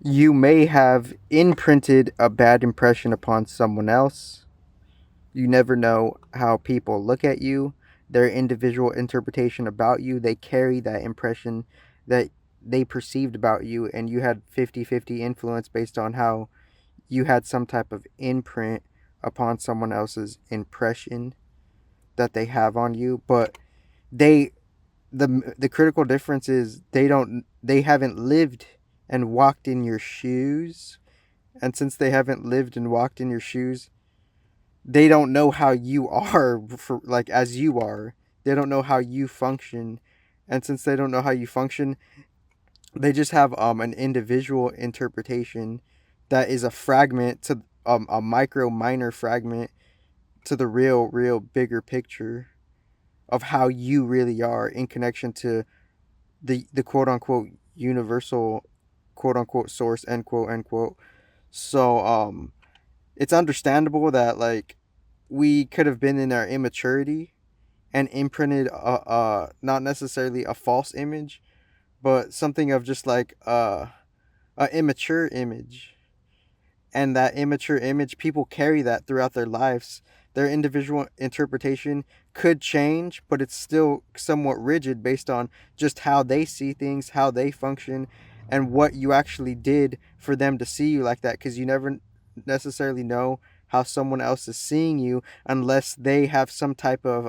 You may have imprinted a bad impression upon someone else. You never know how people look at you, their individual interpretation about you. They carry that impression that they perceived about you, and you had 50-50 influence based on how you had some type of imprint upon someone else's impression that they have on you. But they the critical difference is they haven't lived and walked in your shoes, and since they haven't lived and walked in your shoes, they don't know how you are for like as you are. They don't know how you function, and since they don't know how you function, they just have an individual interpretation that is a fragment to a micro minor fragment to the real bigger picture of how you really are in connection to the quote unquote universal quote unquote source end quote end quote. So it's understandable that like we could have been in our immaturity and imprinted not necessarily a false image, but something of just like a immature image. And that immature image, people carry that throughout their lives. Their individual interpretation could change, but it's still somewhat rigid based on just how they see things, how they function, and what you actually did for them to see you like that. Because you never necessarily know how someone else is seeing you unless they have some type of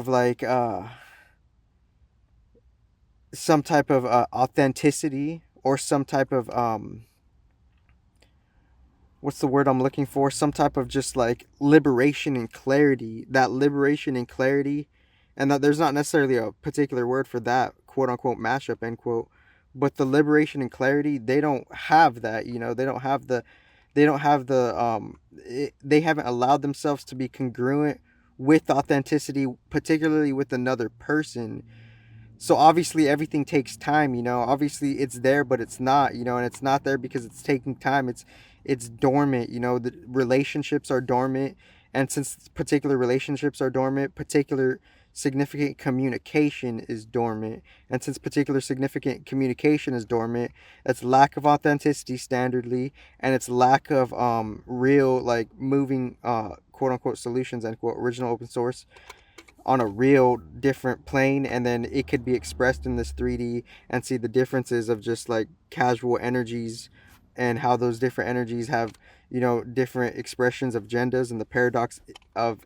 like some type of authenticity, or some type of what's the word I'm looking for? Some type of just like liberation and clarity. That liberation and clarity, and that there's not necessarily a particular word for that quote unquote mashup end quote, but the liberation and clarity, they don't have that. They don't have the they haven't allowed themselves to be congruent with authenticity, particularly with another person. So obviously everything takes time, obviously it's there but it's not, and it's not there because it's taking time. It's dormant, the relationships are dormant, and since particular relationships are dormant, particular significant communication is dormant, and since particular significant communication is dormant, it's lack of authenticity standardly, and it's lack of real like moving quote unquote solutions end quote original open source on a real different plane, and then it could be expressed in this 3D and see the differences of just like casual energies and how those different energies have different expressions of genders, and the paradox of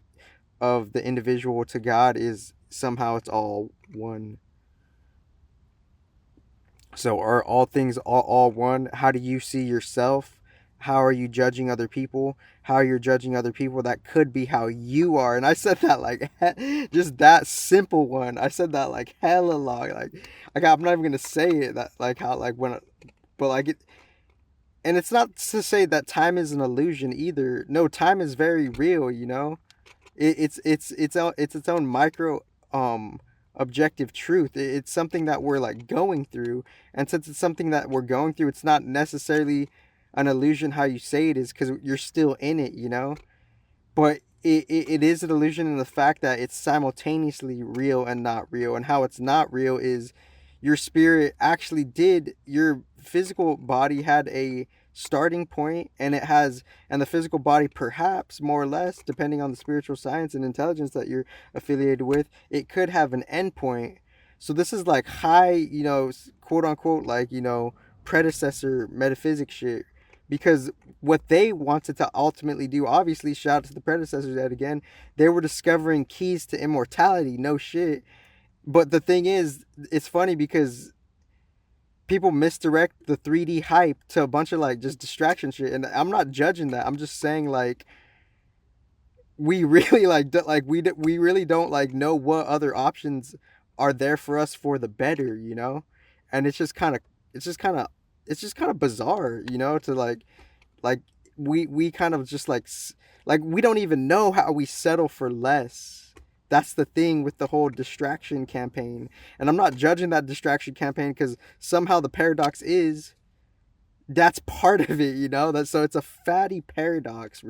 the individual to God is somehow it's all one. So are all things all one? How do you see yourself? How are you judging other people? How you're judging other people, that could be how you are. And I said that like just that simple one. I said that like hella long. Like I'm not even gonna say it that like how like when, but like it. And it's not to say that time is an illusion either. No, time is very real. It's its own micro objective truth. It's something that we're like going through, and since it's something that we're going through, it's not necessarily an illusion how you say it is, because you're still in it. But it is an illusion in the fact that it's simultaneously real and not real. And how it's not real is your spirit actually did, your physical body had a starting point, and the physical body, perhaps more or less depending on the spiritual science and intelligence that you're affiliated with, it could have an end point. So this is like high, quote unquote, like, predecessor metaphysics shit, because what they wanted to ultimately do, obviously, shout out to the predecessors yet again, they were discovering keys to immortality. No shit. But the thing is, it's funny because people misdirect the 3D hype to a bunch of like just distraction shit, and I'm not judging that. I'm just saying like we really we really don't like know what other options are there for us for the better. And it's just kind of bizarre, to like we kind of just like we don't even know how we settle for less. That's the thing with the whole distraction campaign. And I'm not judging that distraction campaign, because somehow the paradox is That's part of it, you know. That so it's a fatty paradox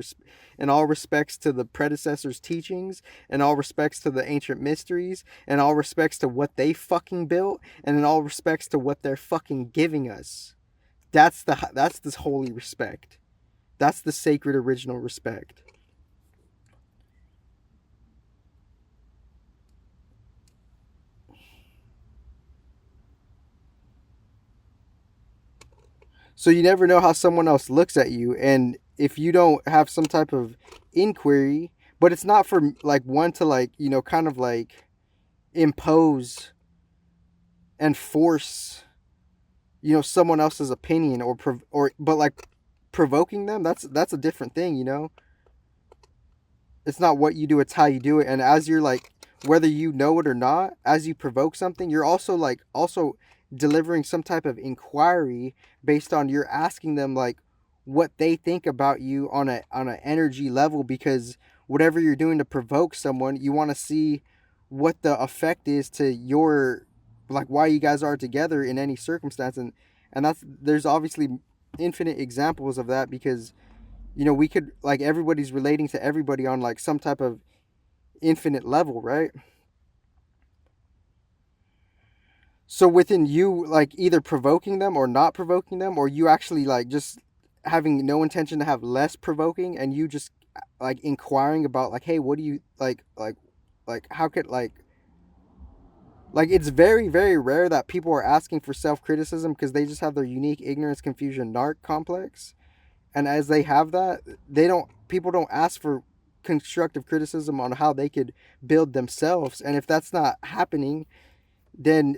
in all respects to the predecessors' teachings, in all respects to the ancient mysteries, in all respects to what they fucking built, and in all respects to what they're fucking giving us. That's this holy respect. That's the sacred original respect. So you never know how someone else looks at you, and if you don't have some type of inquiry, but it's not for like one to like, you know, kind of like impose and force, you know, someone else's opinion or but like provoking them, that's a different thing, you know. It's not what you do, it's how you do it. And as you're like, whether you know it or not, as you provoke something, you're also like also delivering some type of inquiry based on you're asking them like what they think about you on an energy level, because whatever you're doing to provoke someone, you want to see what the effect is to your, like, why you guys are together in any circumstance. And that's, there's obviously infinite examples of that, because you know, we could like everybody's relating to everybody on like some type of infinite level, right? So within you, like either provoking them or not provoking them, or you actually like just having no intention to have less provoking, and you just like inquiring about like, hey, what do you like how could like it's very very rare that people are asking for self-criticism because they just have their unique ignorance confusion narc complex. And as they have that, they don't people don't ask for constructive criticism on how they could build themselves. And if that's not happening, then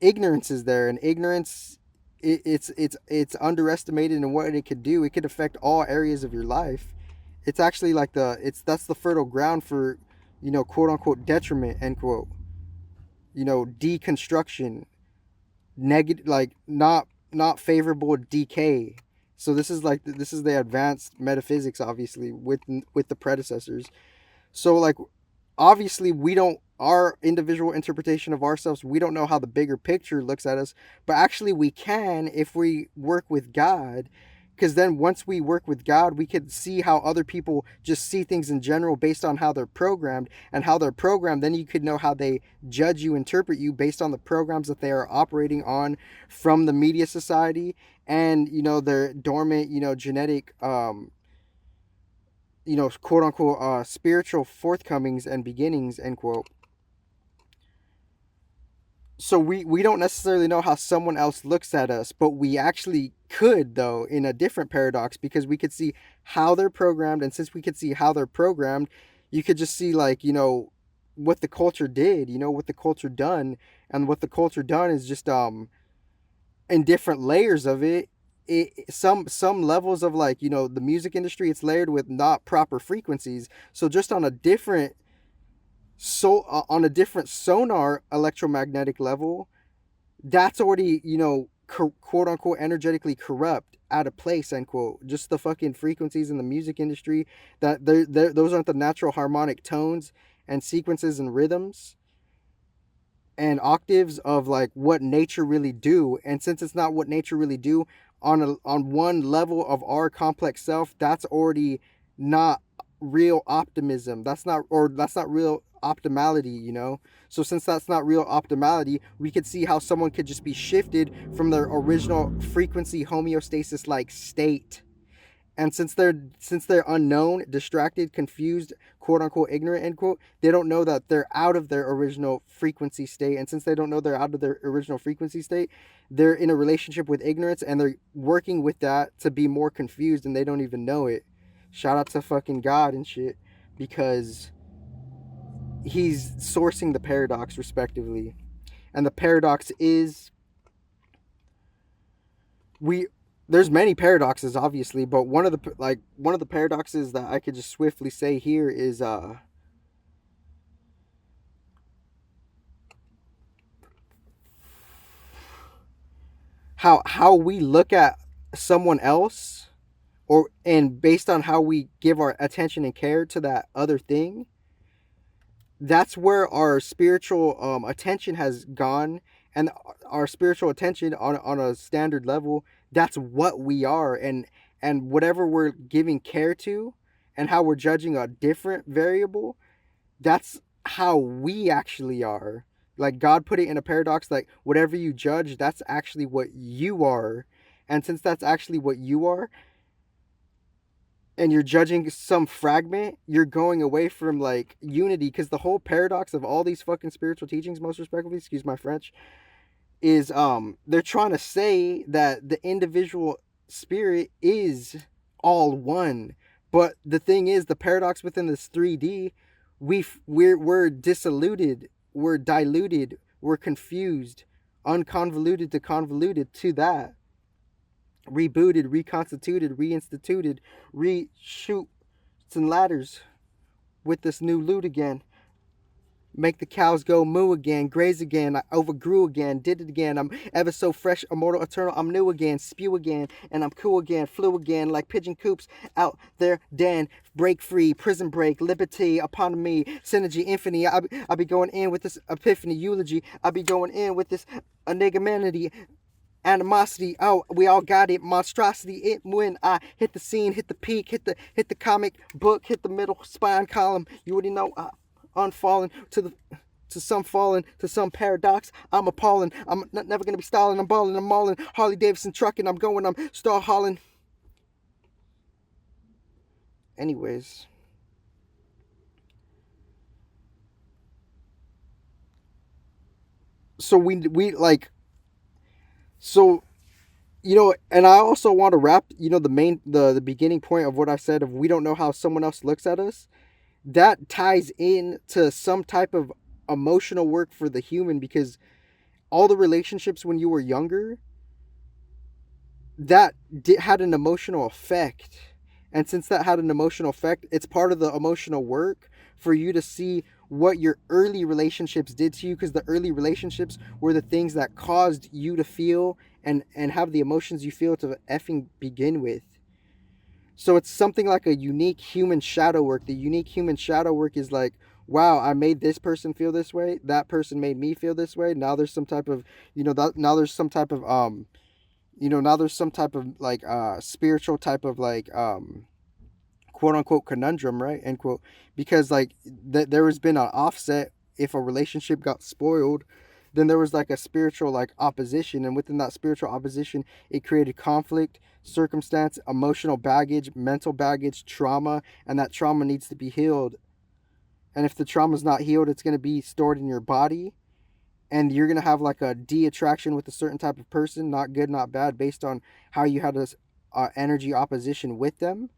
ignorance is there, and ignorance, it's underestimated in what it could do. It could affect all areas of your life. It's actually like that's the fertile ground for, you know, quote unquote detriment, end quote, you know, deconstruction, negative, like not favorable decay. So this is the advanced metaphysics, obviously, with the predecessors. So like obviously we don't, our individual interpretation of ourselves, we don't know how the bigger picture looks at us, but actually we can if we work with God. Because then once we work with God, we can see how other people just see things in general based on how they're programmed, and how they're programmed, then you could know how they judge you, interpret you based on the programs that they are operating on from the media society, and you know their dormant, you know, genetic you know, quote unquote spiritual forthcomings and beginnings, end quote. So we don't necessarily know how someone else looks at us, but we actually could, though, in a different paradox, because we could see how they're programmed. And since we could see how they're programmed, you could just see like, you know, what the culture did, you know, what the culture done. And what the culture done is just in different layers of it, some levels of like, you know, the music industry, it's layered with not proper frequencies. So just on a different, on a different sonar electromagnetic level, that's already, you know, quote unquote energetically corrupt, out of place, end quote. Just the fucking frequencies in the music industry, that those aren't the natural harmonic tones and sequences and rhythms and octaves of like what nature really do. And since it's not what nature really do, on one level of our complex self, that's already not real optimism. That's not real optimality, you know. So since that's not real optimality, we could see how someone could just be shifted from their original frequency homeostasis like state. And since they're unknown, distracted, confused, quote unquote ignorant, end quote, they don't know that they're out of their original frequency state. And since they don't know they're out of their original frequency state, they're in a relationship with ignorance, and they're working with that to be more confused, and they don't even know it. Shout out to fucking God and shit, because he's sourcing the paradox respectively. And the paradox is, we there's many paradoxes obviously, but one of the paradoxes that I could just swiftly say here is how we look at someone else, or and based on how we give our attention and care to that other thing, that's where our spiritual attention has gone. And our spiritual attention on a standard level, That's what we are. And whatever we're giving care to and how we're judging a different variable, that's how we actually are. Like God put it in a paradox, like whatever you judge, that's actually what you are. And since that's actually what you are, and you're judging some fragment, you're going away from like unity. Because the whole paradox of all these fucking spiritual teachings, most respectfully, excuse my French, is they're trying to say that the individual spirit is all one. But the thing is, the paradox within this 3D, we're disilluted, we're diluted, we're confused, unconvoluted to convoluted to that, rebooted, reconstituted, reinstituted, reshoot and ladders with this new loot again. Make the cows go moo again, graze again, I overgrew again, did it again, I'm ever so fresh, immortal, eternal, I'm new again, spew again, and I'm cool again, flew again, like pigeon coops, out there, Dan, break free, prison break, liberty upon me, synergy, infinity, I be going in with this epiphany, eulogy, I be going in with this enigmanity, animosity. Oh, we all got it. Monstrosity. It when I hit the scene, hit the peak, hit the comic book, hit the middle spine column. You already know. Unfallen to some fallen, to some paradox. I'm appalling. I'm never gonna be stalling. I'm balling. I'm mauling. Harley Davidson trucking. I'm going. I'm star hauling. Anyways, so we like so and I also want to wrap, the beginning point of what I said of we don't know how someone else looks at us. That ties in to some type of emotional work for the human, because all the relationships when you were younger, that had an emotional effect. And since that had an emotional effect, it's part of the emotional work for you to see what your early relationships did to you, because the early relationships were the things that caused you to feel and have the emotions you feel to effing begin with. So it's something like a unique human shadow work. The unique human shadow work is like, wow, I made this person feel this way. That person made me feel this way. Now there's some type of, now there's some type of, now there's some type of like, spiritual type of like, quote unquote conundrum, right? End quote. Because like there has been an offset. If a relationship got spoiled, then there was like a spiritual like opposition, and within that spiritual opposition, it created conflict, circumstance, emotional baggage, mental baggage, trauma, and that trauma needs to be healed. And if the trauma is not healed, it's going to be stored in your body, and you're going to have like a de-attraction with a certain type of person, not good, not bad, based on how you had this energy opposition with them.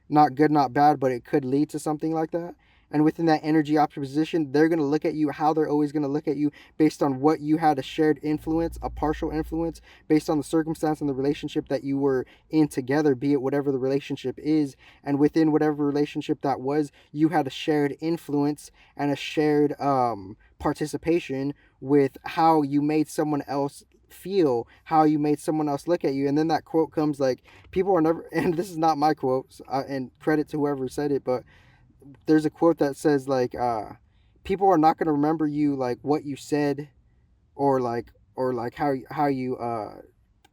Not good, not bad, but it could lead to something like that. And within that energy opposition, they're going to look at you how they're always going to look at you, based on what you had, a shared influence, a partial influence, based on the circumstance and the relationship that you were in together, be it whatever the relationship is. And within whatever relationship that was, you had a shared influence and a shared participation with how you made someone else feel, how you made someone else look at you. And then that quote comes like, people are never, and this is not my quote, and credit to whoever said it, but there's a quote that says like, people are not going to remember you like what you said, or like how you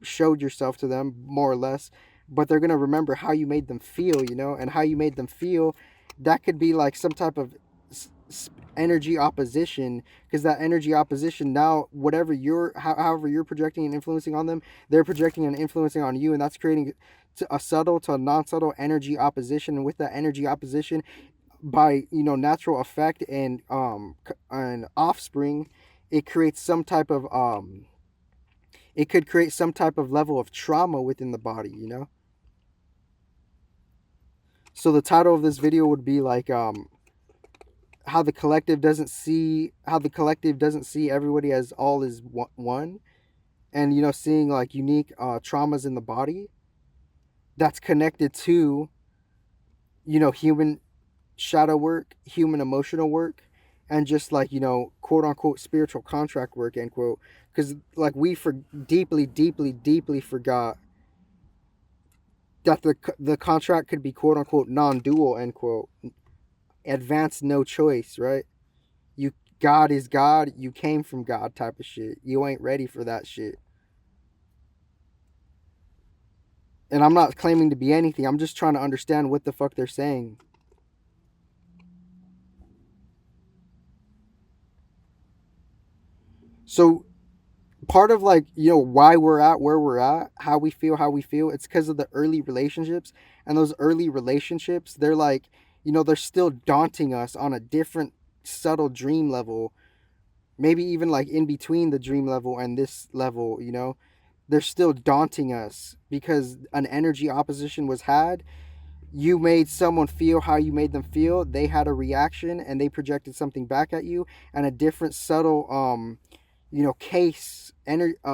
showed yourself to them, more or less, but they're going to remember how you made them feel, and how you made them feel, that could be like some type of energy opposition, because that energy opposition, now whatever however you're projecting and influencing on them, they're projecting and influencing on you, and that's creating a subtle to a non-subtle energy opposition. And with that energy opposition, by natural effect and offspring, it creates some type of it could create some type of level of trauma within the body. So the title of this video would be like, how the collective doesn't see everybody as all is one, and seeing like unique traumas in the body that's connected to human shadow work, human emotional work, and just like quote unquote spiritual contract work, end quote. Because like we deeply deeply deeply forgot that the contract could be quote unquote non-dual, end quote, advanced no choice, right? You God is God, you came from God type of shit. You ain't ready for that shit. And I'm not claiming to be anything. I'm just trying to understand what the fuck they're saying. So part of like, why we're at where we're at, how we feel, it's because of the early relationships. And those early relationships, they're like, they're still daunting us on a different subtle dream level, maybe even like in between the dream level and this level. They're still daunting us because an energy opposition was had. You made someone feel how you made them feel, they had a reaction and they projected something back at you, and a different subtle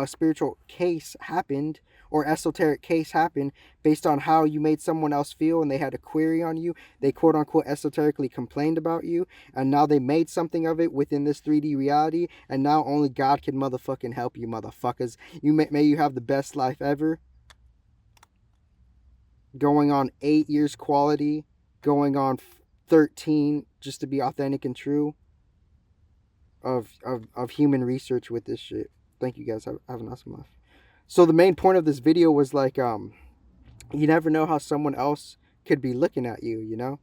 spiritual case happened, or esoteric case happened, based on how you made someone else feel, and they had a query on you. They quote unquote esoterically complained about you, and now they made something of it within this 3D reality, and now only God can motherfucking help you, motherfuckers. May you have the best life ever. Going on 8 years quality, going on 13 just to be authentic and true of human research with this shit. Thank you guys. Have an awesome life. So the main point of this video was like, you never know how someone else could be looking at you,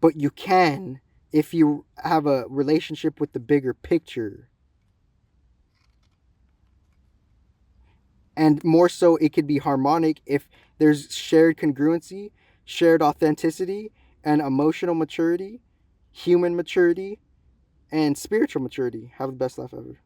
but you can if you have a relationship with the bigger picture. And more so, it could be harmonic if there's shared congruency, shared authenticity, and emotional maturity, human maturity, and spiritual maturity. Have the best life ever.